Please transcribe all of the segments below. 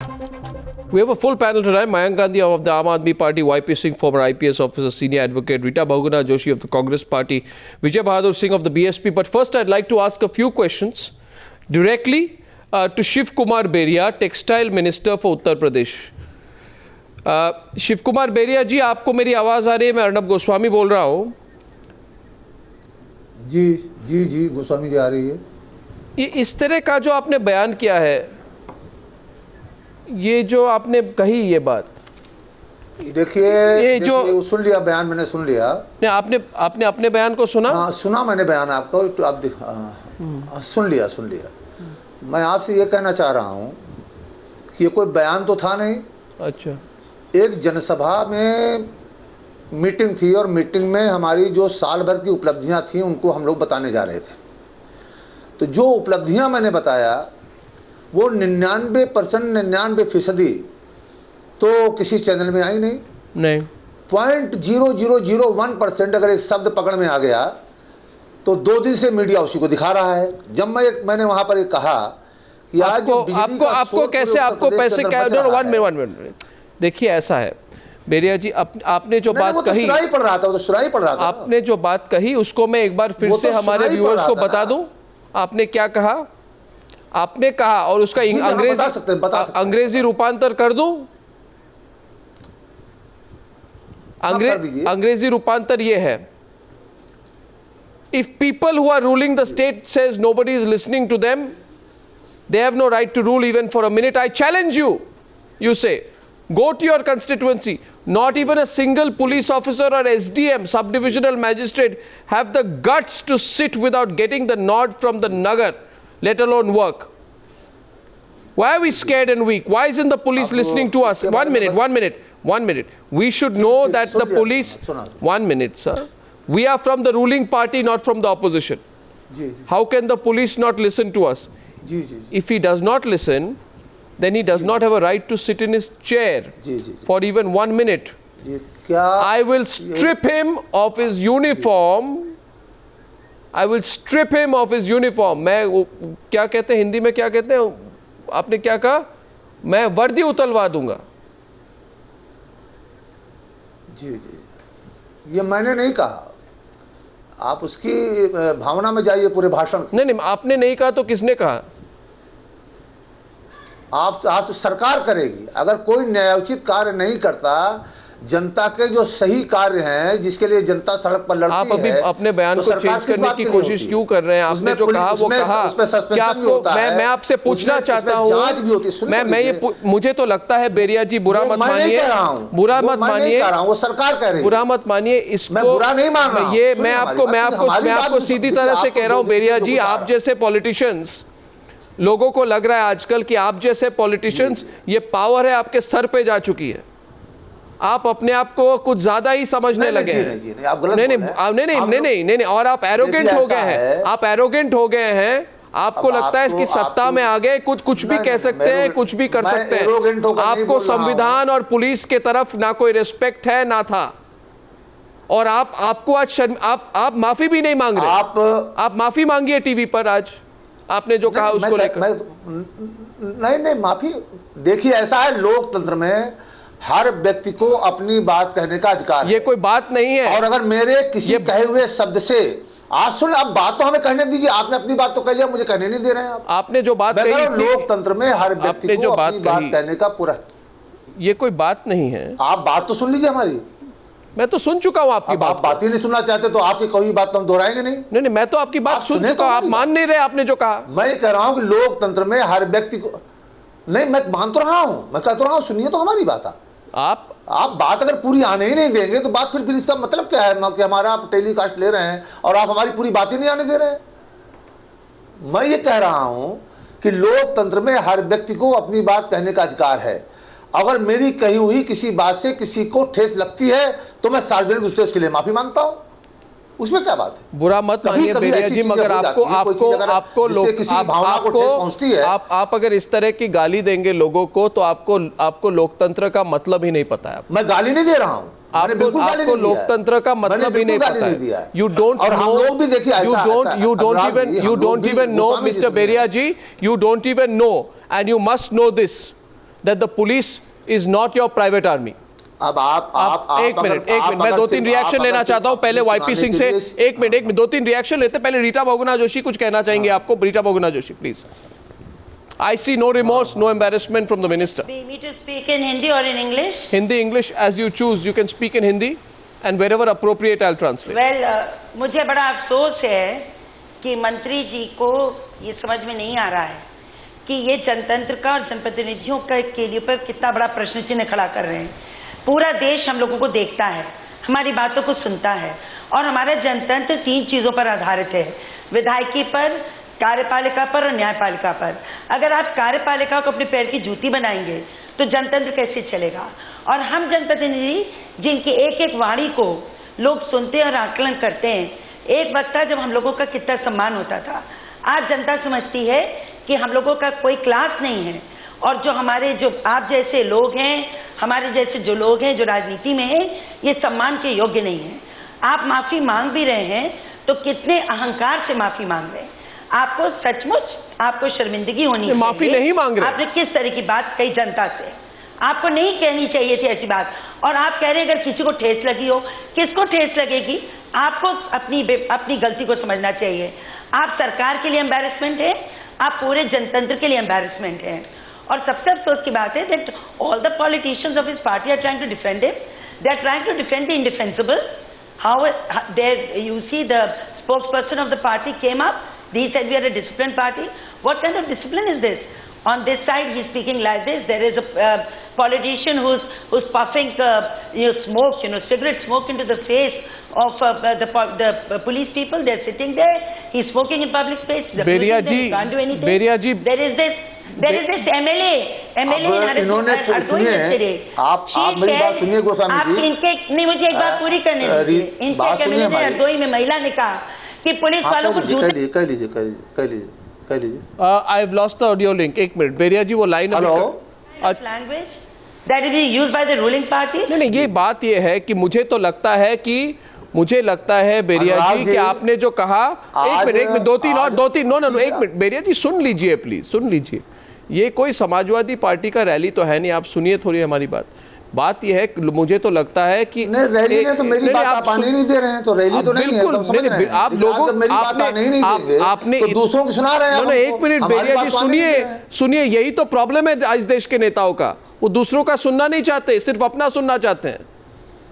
We have a full panel tonight. Mayank Gandhi of the Aam Aadmi Party, YP Singh, former IPS officer, senior advocate, Rita Bahuguna Joshi of the Congress Party, Vijay Bahadur Singh of the BSP. But first, I'd like to ask a few questions directly to Shiv Kumar Beria, Textile Minister for Uttar Pradesh. Shiv Kumar बेरिया जी, आपको मेरी आवाज़ आ रही है? मैं अर्नब गोस्वामी बोल रहा हूँ। जी जी जी गोस्वामी जी आ रही है। ये इस तरह का जो आपने बयान किया है, ये जो आपने कही ये बात, देखिए जो सुन लिया बयान, मैंने सुन लिया। नहीं, आपने अपने बयान को सुना? हाँ सुना मैंने बयान आपका, तो आप सुन लिया। मैं आपसे ये कहना चाह रहा हूँ कि ये कोई बयान तो था नहीं। अच्छा। एक जनसभा में मीटिंग थी और मीटिंग में हमारी जो साल भर की उपलब्धियां थी उनको हम लोग बताने जा रहे थे। तो जो उपलब्धियां मैंने बताया वो 99% तो किसी चैनल में आई नहीं। 0.0001% अगर एक शब्द पकड़ में आ गया तो 2 दिन से मीडिया उसी को दिखा रहा है। जब मैंने वहां पर एक कहा कि आज आपको कैसे आपको पैसे क्या? वन मिनट देखिए, ऐसा है बेरिया जी, आपने जो बात कही, सुनाई पड़ रहा था। आपने जो बात कही उसको मैं एक बार फिर से हमारे व्यूअर्स को बता दूं। आपने क्या कहा? आपने कहा, और उसका अंग्रेजी रूपांतर कर दूं? अंग्रेजी रूपांतर ये है, if people who are ruling the state says nobody is listening to them, they have no right to rule even for a minute. I challenge you. You say, go to your constituency. Not even a single police officer or SDM, sub-divisional magistrate, have the guts to sit without getting the nod from the Nagar, let alone work. Why are we scared and weak? Why isn't the police listening to us? 1 minute. We should know that the police... 1 minute, sir. We are from the ruling party, not from the opposition. How can the police not listen to us? If he does not listen, then he does not have a right to sit in his chair for even 1 minute. I will strip him of his uniform. मैं क्या कहते हैं हिंदी में, क्या कहते हैं? आपने क्या कहा? मैं वर्दी उतलवा दूंगा। जी, ये मैंने नहीं कहा। आप उसकी भावना में जाइए पूरे भाषण। नहीं, आपने नहीं कहा तो किसने कहा? आप सरकार करेगी। अगर कोई न्यायोचित कार्य नहीं करता, जनता के जो सही कार्य हैं जिसके लिए जनता सड़क पर लड़ती है, आप अभी अपने बयान को चेंज करने की कोशिश क्यों कर रहे हैं? आपने जो कहा वो कहा। क्या आपको मैं आपसे पूछना चाहता हूँ, मुझे तो लगता है बेरिया जी, बुरा मत मानिए, वो सरकार कह रही है, बुरा मत मानिए इसको, मैं बुरा नहीं मान रहा। ये मैं आपको सीधी तरह से कह रहा हूँ बेरिया जी, आप जैसे पॉलिटिशियंस, लोगों को लग रहा है आजकल कि आप जैसे पॉलिटिशियंस, ये पावर है आपके सर पे जा चुकी है, आप अपने आप को कुछ ज्यादा ही समझने लगे हैं। नहीं, और आप एरोगेंट हो गए हैं। आपको लगता है कि सत्ता में आ गए, कुछ भी कह सकते हैं, कुछ भी कर सकते हैं। आपको संविधान और पुलिस के तरफ ना कोई रिस्पेक्ट है ना था, और आपको आज आप माफी भी नहीं मांग रहे। आप माफी मांगिए टीवी पर आज, आपने जो कहा उसको लेकर। नहीं, माफी देखिए, ऐसा है लोकतंत्र में हर व्यक्ति को अपनी बात कहने का अधिकार है। ये कोई बात नहीं है। और अगर मेरे किसी कहे हुए शब्द से आप सुन, अब बात तो हमें कहने दीजिए। आपने अपनी बात तो कह लिया, मुझे कहने नहीं दे रहे हैं। आपने जो बात कही, लोकतंत्र में हर व्यक्ति को अपनी बात कहने का पूरा, ये कोई बात नहीं है। आप बात तो सुन लीजिए हमारी। मैं तो सुन चुका हूं आपकी बात। आप बात ही नहीं सुनना चाहते तो आपकी कोई बात तो हम दोहराएंगे नहीं। मैं तो आपकी बात सुन चुका हूं, आप मान नहीं रहे आपने जो कहा। मैं कह रहा हूं कि लोकतंत्र में हर व्यक्ति को, नहीं मैं मान तो रहा हूं, मैं कह तो रहा हूं, सुनिए तो हमारी बात। आप बात अगर पूरी आने ही नहीं देंगे तो बात फिर इसका मतलब क्या है कि हमारा आप टेलीकास्ट ले रहे हैं और आप हमारी पूरी बात ही नहीं आने दे रहे हैं। मैं ये कह रहा हूं कि लोकतंत्र में हर व्यक्ति को अपनी बात कहने का अधिकार है। अगर मेरी कही हुई किसी बात से किसी को ठेस लगती है तो मैं सार्वजनिक रूप से उसके लिए माफी मांगता हूं, उसमें क्या बात है? बुरा मत मानिए बेरिया जी, मगर आप अगर इस तरह की गाली देंगे लोगों को तो आपको लोकतंत्र का मतलब ही नहीं पता है। मैं गाली नहीं दे रहा हूं, आपको लोकतंत्र का मतलब ही नहीं पता है। You don't even know, Mr. Beria ji, you don't even know, and you must know this, that the police is not your private army. अब आप एक मिनट मैं 2-3 रिएक्शन लेना चाहता हूं पहले वाईपी सिंह से। एक मिनट 2-3 रिएक्शन लेते पहले। रीटा बहुगुणा जोशी कुछ कहना चाहेंगे आपको? Rita Bahuguna Joshi please. I see no remorse, no embarrassment from the minister. Do you need to speak in Hindi or in English? Hindi, English, as you choose. You can speak in Hindi, and wherever appropriate, I'll translate. Well, मुझे बड़ा अफसोस है कि मंत्री जी को ये समझ में नहीं आ रहा है कि ये जनतंत्र का और जनप्रतिनिधियों के लिए पर कितना बड़ा प्रश्न चिन्ह खड़ा कर रहे हैं। पूरा देश हम लोगों को देखता है, हमारी बातों को सुनता है, और हमारा जनतंत्र 3 चीजों पर आधारित है: विधायकी पर, कार्यपालिका पर और न्यायपालिका पर। अगर आप कार्यपालिका को अपने पैर की जूती बनाएंगे तो जनतंत्र कैसे चलेगा? और हम जनप्रतिनिधि जिनकी एक एक वाणी को लोग सुनते हैं और आकलन करते हैं, एक वक्त था जब हम लोगों का कितना सम्मान होता था। आज जनता समझती है कि हम लोगों का कोई क्लास नहीं है, और जो हमारे जो आप जैसे लोग हैं, हमारे जैसे जो लोग हैं जो राजनीति में हैं, ये सम्मान के योग्य नहीं है। आप माफी मांग भी रहे हैं तो कितने अहंकार से माफी मांग रहे हैं? आपको सचमुच आपको शर्मिंदगी होनी चाहिए। माफी नहीं मांग रहे। आपने किस तरह की बात कही जनता से? आपको नहीं कहनी चाहिए थी ऐसी बात। और आप कह रहे हैं अगर किसी को ठेस लगी हो, किसको ठेस लगेगी? आपको अपनी गलती को समझना चाहिए। आप सरकार के लिए एम्बैरेसमेंट है, आप पूरे जनतंत्र के लिए एम्बैरेसमेंट है। और सबसे अफसोस की बात है that all the politicians of his party are trying to defend him, they are trying to defend the indefensible. How there you see the spokesperson of the party came up. He said we are a disciplined party. What kind of discipline is this? On this side, he's speaking like this. There is a politician who's puffing smoke, cigarette smoke into the face of the police people. They're sitting there. He's smoking in public space. Beria ji, can't do anything. Beria ji, there is this MLA इन्होंने सुनिए, आप मेरी बात सुनिए गोस्वामी आप जी। इनके नहीं, मुझे एक बात पूरी करने दीजिए। इनके कैबिनेट में हरदोई में महिला ने कहा कि पुलिस वालों को कह लीजिए। I have lost the audio link. एक मिनट बेरिया जी वो line language that is used by the ruling party. नहीं, ये बात ये है कि मुझे लगता है बेरिया जी कि आपने जो कहा, एक मिनट 2-3 नो एक मिनट बेरिया जी सुन लीजिए प्लीज, सुन लीजिए। ये कोई समाजवादी पार्टी का रैली तो है नहीं, आप सुनिए थोड़ी हमारी बात यह है कि मुझे तो लगता है कि रैली में तो मेरी बात आप आने नहीं दे रहे हैं, तो रैली तो नहीं है। आप लोगों आपने दूसरों को सुना रहे हैं। एक मिनट बेरिया जी सुनिए, यही तो प्रॉब्लम है आज देश के नेताओं का। वो दूसरों का सुनना नहीं चाहते, सिर्फ अपना सुनना चाहते हैं।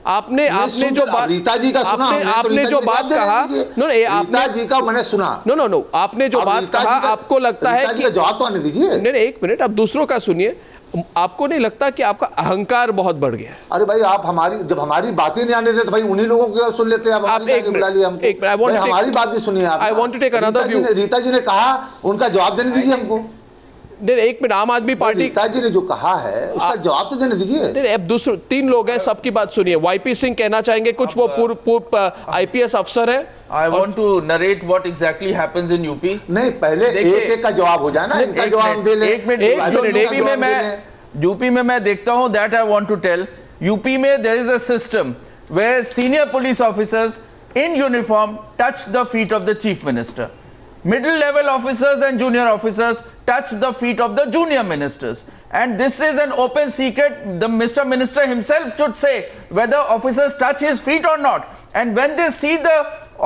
आपने जो बात रीता जी का सुना, आपने जो बात कहा, रीता जी का मैंने सुना। नो आपने जो बात कहा, आपको लगता है कि जवाब तो आने दीजिए। नहीं, एक मिनट, आप दूसरों का सुनिए। आपको नहीं लगता कि आपका अहंकार बहुत बढ़ गया है? अरे भाई, आप जब हमारी बातें नहीं आने देते तो भाई उन्हीं लोगों को सुन लेते हैं। आप एक बुला लिया हमको, हमारी बात भी सुनिए आप। I want to take another view. Rita ji ने कहा, उनका जवाब देने दीजिए हमको। एक मिनट, आम आदमी पार्टी रीता जी ने जो कहा है उसका जवाब तो देने दीजिए। अब दूसरे 3 लोग हैं, सबकी बात सुनिए। वाईपी सिंह कहना चाहेंगे कुछ, वो पूर्व आईपीएस अफसर है। I want to narrate what exactly happens in UP. नहीं, पहले एक का जवाब हो जाए ना, इनका जवाब दे ले। एक मिनट, यूपी में मैं देखता हूं, that I want to tell. UP में there is a system where senior police officers in uniform touch the feet of the chief minister. Middle level officers and junior officers touch the feet of the junior ministers. And this is an open secret. The Mr. Minister himself should say whether officers touch his feet or not. And when they see the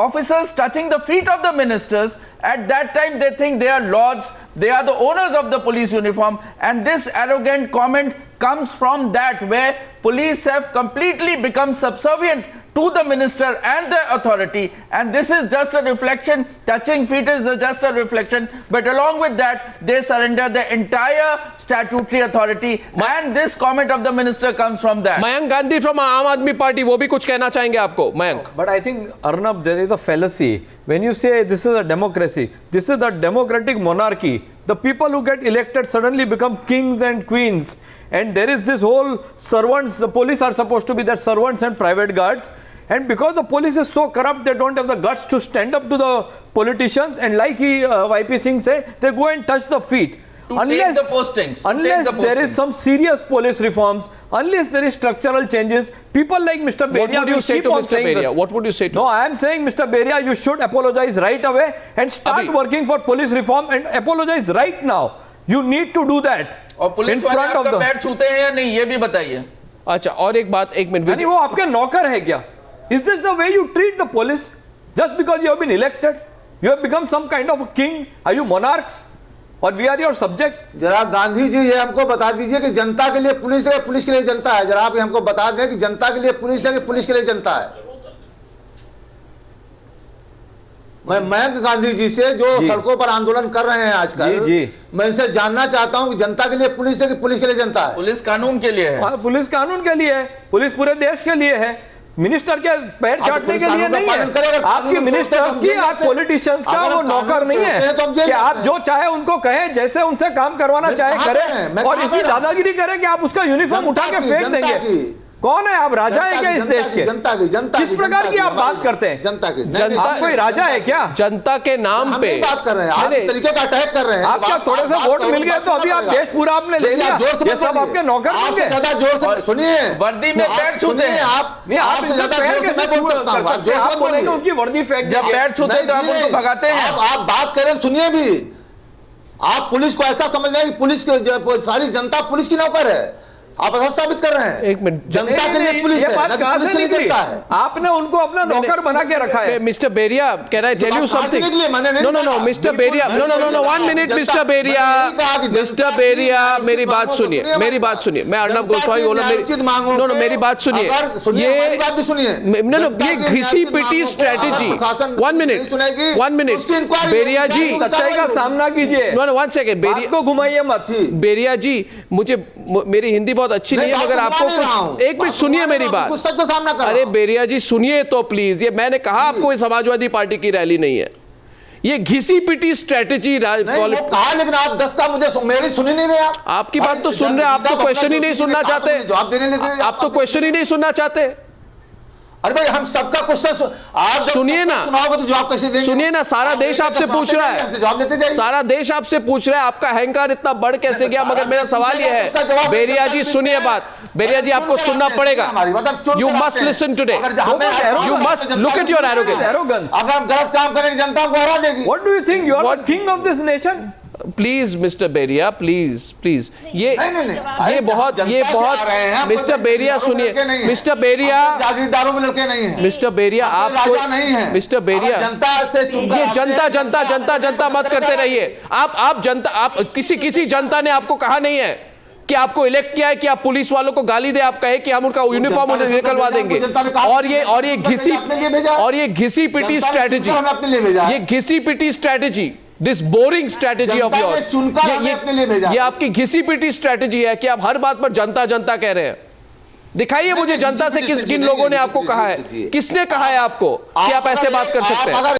officers touching the feet of the ministers, at that time they think they are lords, they are the owners of the police uniform. And this arrogant comment comes from that, where police have completely become subservient to the minister and the authority, and this is just a reflection. Touching feet is just a reflection, but along with that they surrender the entire statutory authority, and this comment of the minister comes from that. Mayank Gandhi from Aam Aadmi Party, वो भी कुछ कहना चाहेंगे आपको? Mayank, but I think Arnab, there is a fallacy when you say this is a democracy. This is a democratic monarchy. The people who get elected suddenly become kings and queens, and there is this whole servants. The police are supposed to be their servants and private guards. And because the police is so corrupt, they don't have the guts to stand up to the politicians, and like YP Singh said, they go and touch the feet. Unless the postings. Unless there is some serious police reforms, unless there is structural changes, people like Mr. Beria. What would you say to Mr. Beria? What would you say to? No, I am saying, Mr. Beria, you should apologize right away and start working for police reform, and apologize right now. You need to do that. और police in वाले front of आपका the- पैर छूते हैं या नहीं, ये भी बताइए। अच्छा, और एक बात, एक मिनट, यानी वो आपके नौकर है क्या? Is this the way you treat the police? Just because you have been elected, you have become some kind of a king? Are you monarchs? Or we are your subjects? जरा गांधी जी ये हमको बता दीजिए कि जनता के लिए पुलिस है, police के लिए जनता है। जरा आप ये हमको बता दें कि जनता के लिए पुलिस है कि पुलिस के लिए जनता है। मैं गांधी जी से जो सड़कों पर आंदोलन कर रहे हैं आजकल, मैं इनसे जानना चाहता हूं कि जनता के लिए पुलिस है कि पुलिस के लिए जनता है? पुलिस कानून के लिए है। पुलिस कानून के लिए है, पुलिस पूरे देश के लिए है, मिनिस्टर के पैर चाटने के लिए नहीं है। आपकी मिनिस्टर्स की, आप पॉलिटिशियंस का वो नौकर नहीं है कि आप जो चाहे उनको कहें, जैसे उनसे काम करवाना चाहे करें, और इसी दादागिरी करें कि आप उसका यूनिफॉर्म उठा के फेंक देंगे। कौन है आप? राजा है क्या इस देश के? जनता की, जनता किस प्रकार की आप बात करते हैं? जनता की, आप कोई राजा है क्या? जनता के नाम पे बात कर रहे हैं, आप इस तरीके का अटैक कर रहे हैं। आप क्या थोड़े से वोट मिल गए तो अभी आप देश पूरा आपने ले लिया? ये सब आपके नौकर बन गए? ज्यादा जोर से सुनिए, वर्दी में पैर छूते हैं आप नहीं, आप इनसे पैर कैसे छू कर सकते हैं? आप बोलेंगे उनकी वर्दी फेंक जब पैर छूते हैं तो आप उनको भगाते हैं। आप बात करें, सुनिए भी, आप पुलिस को ऐसा समझ रहे हैं कि पुलिस सारी जनता पुलिस की नौकर है। आप ऐसा साबित कर रहे हैं। एक मिनट, जनता के लिए पुलिस ये है, बात ना कि कहां पुलिस से के लिए निकली? जनता है। आपने उनको अपना नौकर बना के रखा है। Mister Beria, can I tell you something? No no no mister Beria, no no no no 1 minute mister Beria, mister Beria, मेरी बात सुनिए, मेरी बात सुनिए। मैं अर्नब गोस्वामी बोला, नो नो मेरी बात सुनिए। ये नो नो ये घिसी पिटी स्ट्रेटेजी, 1 मिनट बेरिया जी, सच्चाई का सामना कीजिए। नो नो 1 सेकंड बेरिया को घुमाइए मत। बेरिया जी, मुझे मेरी हिंदी बहुत अच्छी नहीं है, मगर आपको कुछ, एक मिनट सुनिए मेरी बात। अरे बेरिया जी सुनिए तो प्लीज, ये मैंने कहा आपको ये समाजवादी पार्टी की रैली नहीं है, ये घिसी पिटी स्ट्रेटेजी। कहा, लेकिन आप 10 का मुझे मेरी सुनी नहीं रहे। आपकी बात तो सुन रहे, आप तो क्वेश्चन ही नहीं सुनना चाहते, जवाब देने लगे। आप तो क्वेश्चन ही नहीं सुनना चाहते। अरे भाई, हम सबका क्वेश्चन आप सुनिए ना, सुनाओगे तो जवाब कैसे देंगे? सुनिए ना, सारा देश आपसे पूछ रहा है, जवाब देते जाइए। सारा देश आपसे पूछ रहा है, आपका अहंकार इतना बढ़ कैसे गया? मगर मेरा सवाल यह है, बेरिया जी सुनिए बात, बेरिया जी आपको सुनना पड़ेगा। You must listen today, you must look at your arrogance. अगर हम गलत काम करेंगे जनता को हरा देगी। What do you think? You are the king of this nation. Please mister Beria, please please, ये बहुत मिस्टर बेरिया सुनिए, मिस्टर बेरिया, जागीरदारों में लड़के नहीं हैं। मिस्टर बेरिया आपको नहीं है मिस्टर बेरिया, जनता से ये जनता जनता जनता जनता मत करते रहिए। आप जनता, आप किसी जनता ने आपको कहा नहीं है कि आपको इलेक्ट किया है कि आप पुलिस वालों को गाली दे, आप कहे कि हम उनका यूनिफॉर्म उन्हें निकलवा देंगे। और ये घिसी पिटी स्ट्रेटेजी, ये घिसी पिटी strategy, this boring strategy of yours, ये आपकी घिसी पिटी स्ट्रेटेजी है कि आप हर बात पर जनता जनता कह रहे हैं। दिखाइए मुझे जनता से किन लोगों ने आपको कहा है, किसने कहा है आपको कि आप ऐसे बात कर सकते हैं?